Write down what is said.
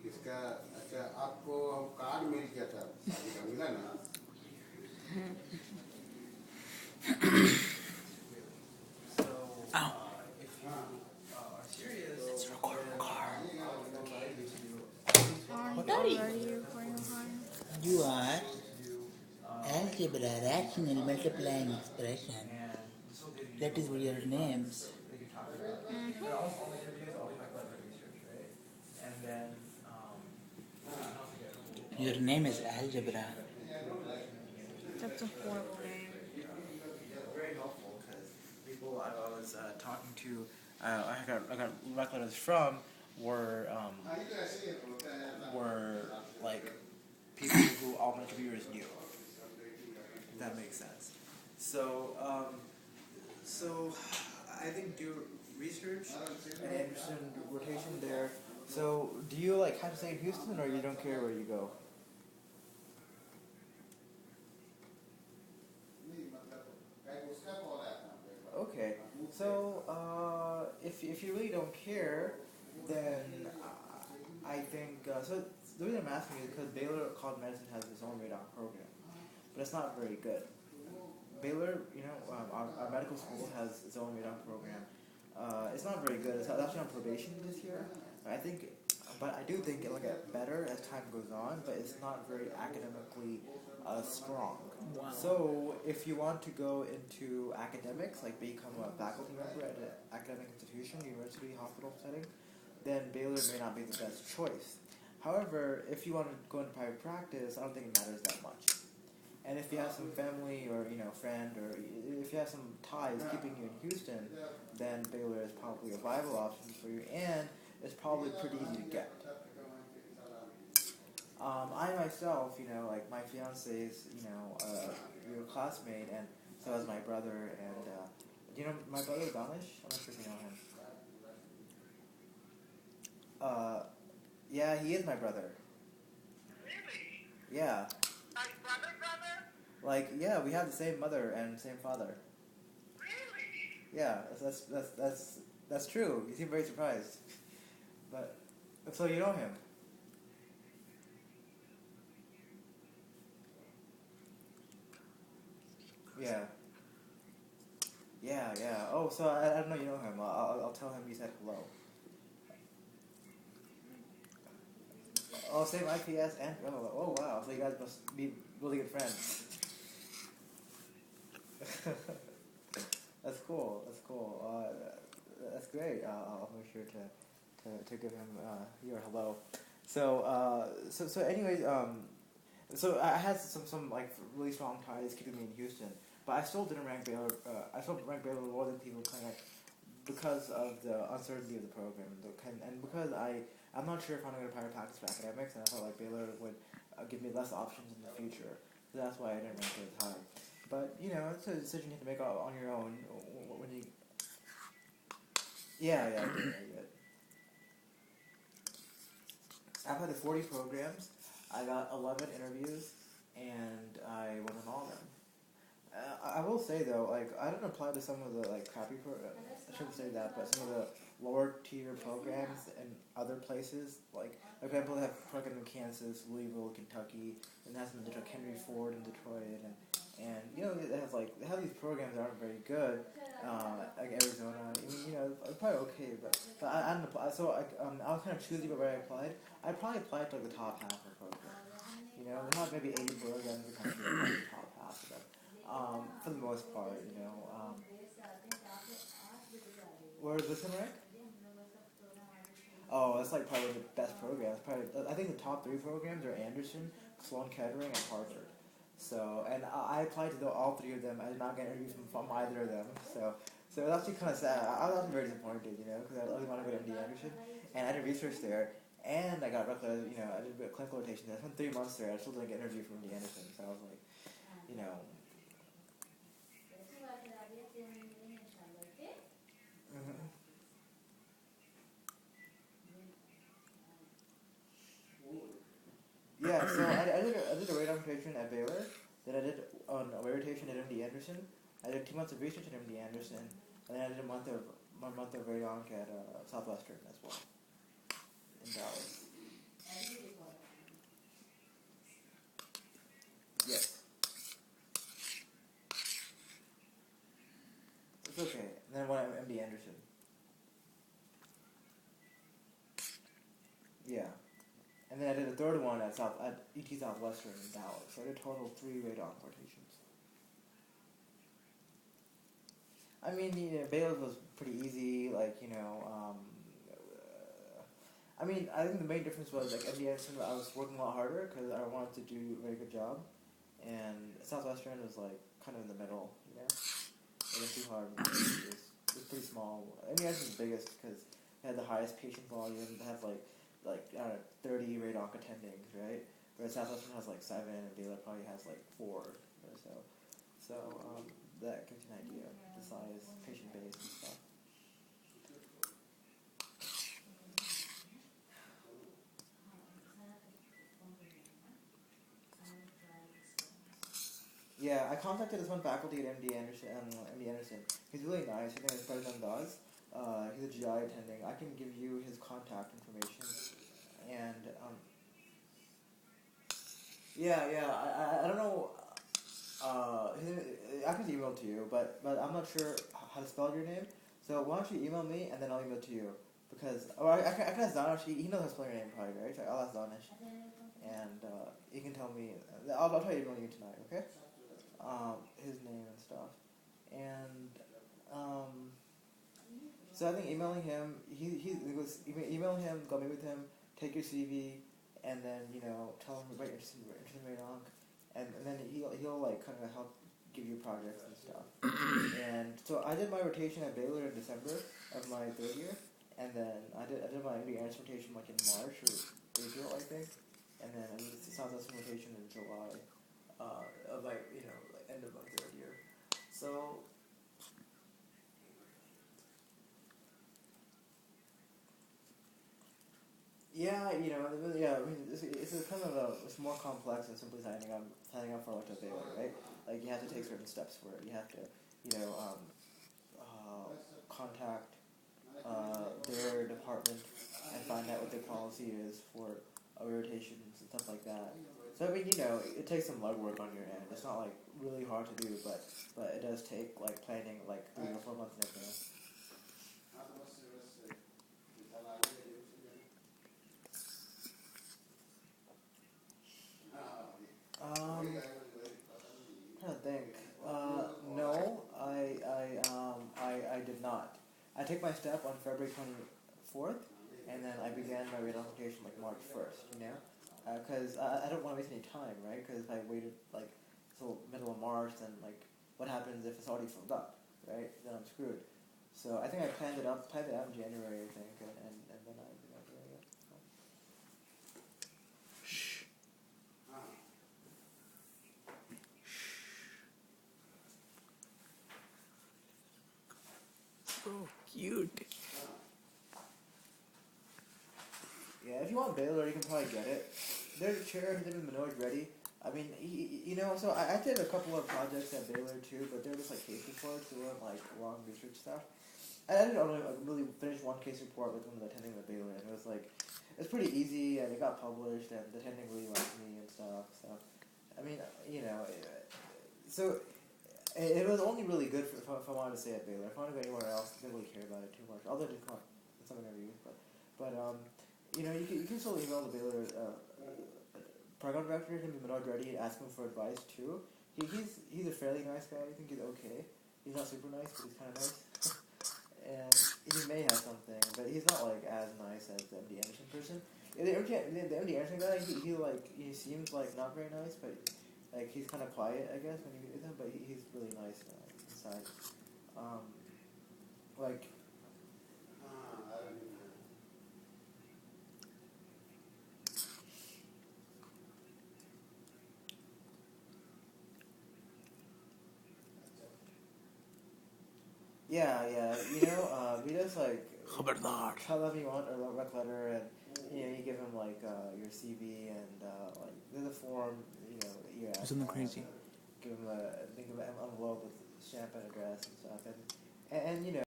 इसका अच्छा आपको कार्ड मिल गया था शादी का मिला ना So, if you are serious, Let's record a car. Aren't already recording hard? You are algebra, rational multiplying expression. and this will give you That is your names. that you talk about. And almost all the interviews always talk about research, right? And then, not to get cool. Your name is algebra. That's a horrible name. Very helpful because people I was talking to, I got rec letters from were like people who all my interviewers knew. If that makes sense. So I think do research and Anderson rotation there. So do you like have to stay in Houston or you don't care where you go? Okay, so if you really don't care, then I think so. The reason I'm asking is because Baylor College of Medicine has its own radon program, but it's not very good. Baylor, our medical school has its own radon program. It's not very good. It's actually on probation this year. But I do think it'll get better as time goes on. But it's not very academically strong. Wow. So if you want to go into academics, like become a faculty member at an academic institution, university, hospital setting, then Baylor may not be the best choice. However, if you want to go into private practice, I don't think it matters that much. And if you have some family or friend, or if you have some ties keeping you in Houston, then Baylor is probably a viable option for you, and it's probably pretty easy to get. I myself, like my fiance is, your classmate, and so is my brother, and do you know my brother Danish? I'm not sure if you know him. Yeah, he is my brother. Really? Yeah. Like brother? Like, yeah, we have the same mother and same father. Really? Yeah, that's true. You seem very surprised. But, so you know him? Yeah. Yeah. Oh, so I don't know you know him. I'll tell him you said hello. Oh, same IPS and oh wow. So you guys must be really good friends. That's cool. That's great. I'll make sure to give him your hello. So anyways, so I had some like really strong ties keeping me in Houston, but I still didn't rank Baylor. I still ranked Baylor lower than people kind of because of the uncertainty of the program and because I'm not sure if I'm going to private practice for academics, and I felt like Baylor would give me less options in the future. So that's why I didn't rank it as high. But it's a decision you have to make on your own when you. Yeah, good. I've had 40 programs. I got 11 interviews, and I went on all of them. I will say though, like I didn't apply to some of the like crappy I shouldn't say that, but some of the lower tier programs in other places, like for example, they have programs in Kansas, Louisville, Kentucky, and it has some in Detroit, Henry Ford in Detroit, and they have these programs that aren't very good, like Arizona. I mean, it's probably okay, but I didn't apply. So I was kind of choosy about where I applied. I probably applied to like the top half of the program. They have maybe 80 programs in the country, the top half of them. For the most part, where is this one rank? Oh, that's like probably the best programs. I think the top 3 programs are Anderson, Sloan Kettering, and Harvard. So, and I applied to all 3 of them. I did not get interviews from either of them. So it's actually kind of sad. I was very disappointed, because I really wanted to go to MD Anderson, and I did research there, and I got I did a bit of clinical rotation there. I spent 3 months there. I still didn't get an interview from MD Anderson. So I was like, Yeah, so I did a radar rotation at Baylor, then I did a weight rotation at MD Anderson. I did 2 months of research at MD Anderson, and then I did a month of radonc at Southwestern as well, in Dallas. Yeah. And then I did a third one at UT Southwestern in Dallas. So I did total 3 radon rotations. I mean, Baylor was pretty easy, I mean, I think the main difference was, MD Anderson, I was working a lot harder because I wanted to do a very good job. And Southwestern was, kind of in the middle, It wasn't too hard. It was pretty small. MD Anderson was biggest because it had the highest patient volume. It has, I don't know, 30 radon attendings, right? Whereas Southwestern has, 7, and Baylor probably has, 4 or so. So, that gives you an idea of the size, patient base, and stuff. Yeah, I contacted this one faculty at MD Anderson. He's really nice. His name is President Dawes. He's a GI attending. I can give you his contact information. And, I don't know, I can email it to you, but I'm not sure how to spell your name. So why don't you email me, and then I'll email it to you. Because, I can ask Danish. He knows how to spell your name probably, right? So I'll ask Danish. And, he can tell me. I'll try to email you tonight, okay? His name and stuff. And, so I think emailing him, email him, go meet with him, take your CV, and then, tell him about your interest in radon, and then he'll kind of help give you projects and stuff. And so I did my rotation at Baylor in December of my 3rd year, and then I did my MD Anderson rotation in March or April, I think, and then I did the Southwestern rotation in July of end of my 3rd year. So. Yeah, I mean, it's kind of it's more complex than simply signing up for a Baylor, right? You have to take certain steps for it. You have to, contact their department and find out what their policy is for rotations and stuff like that. So I mean, it takes some legwork on your end. It's not really hard to do, but it does take planning 3 or 4 months in advance. I'm trying to think. No, I did not. I took my step on February 24th, and then I began my radon rotation March 1st, because I don't want to waste any time, right? Because if I waited till middle of March, then what happens if it's already filled up, right? Then I'm screwed. So I think I planned it out in January, I think, and then I began doing it. So cute. Yeah, if you want Baylor, you can probably get it. There's a chair, his name is Manoj Reddy. I mean, so I did a couple of projects at Baylor too, but they're just case reports. They weren't long research stuff. I didn't really finish one case report with one of the attending at Baylor, and it was pretty easy, and it got published, and the attending really liked me and stuff. So, I mean, so it was only really good if I wanted to stay at Baylor. If I wanted to go anywhere else, I didn't really care about it too much. Although I did come up in some interviews, but you can still email the Baylor program director, him to Manoj Reddy, and ask him for advice too. He's a fairly nice guy. I think he's okay. He's not super nice, but he's kind of nice. And he may have something, but he's not as nice as the MD Anderson person. The MD Anderson guy, he seems not very nice, but he's kind of quiet, I guess, when you meet with him. But he's really nice inside. Yeah. We just tell them you want a rec letter, and you give him your CV and there's a form you ask. Something crazy. Give him an envelope with stamp and address and stuff, and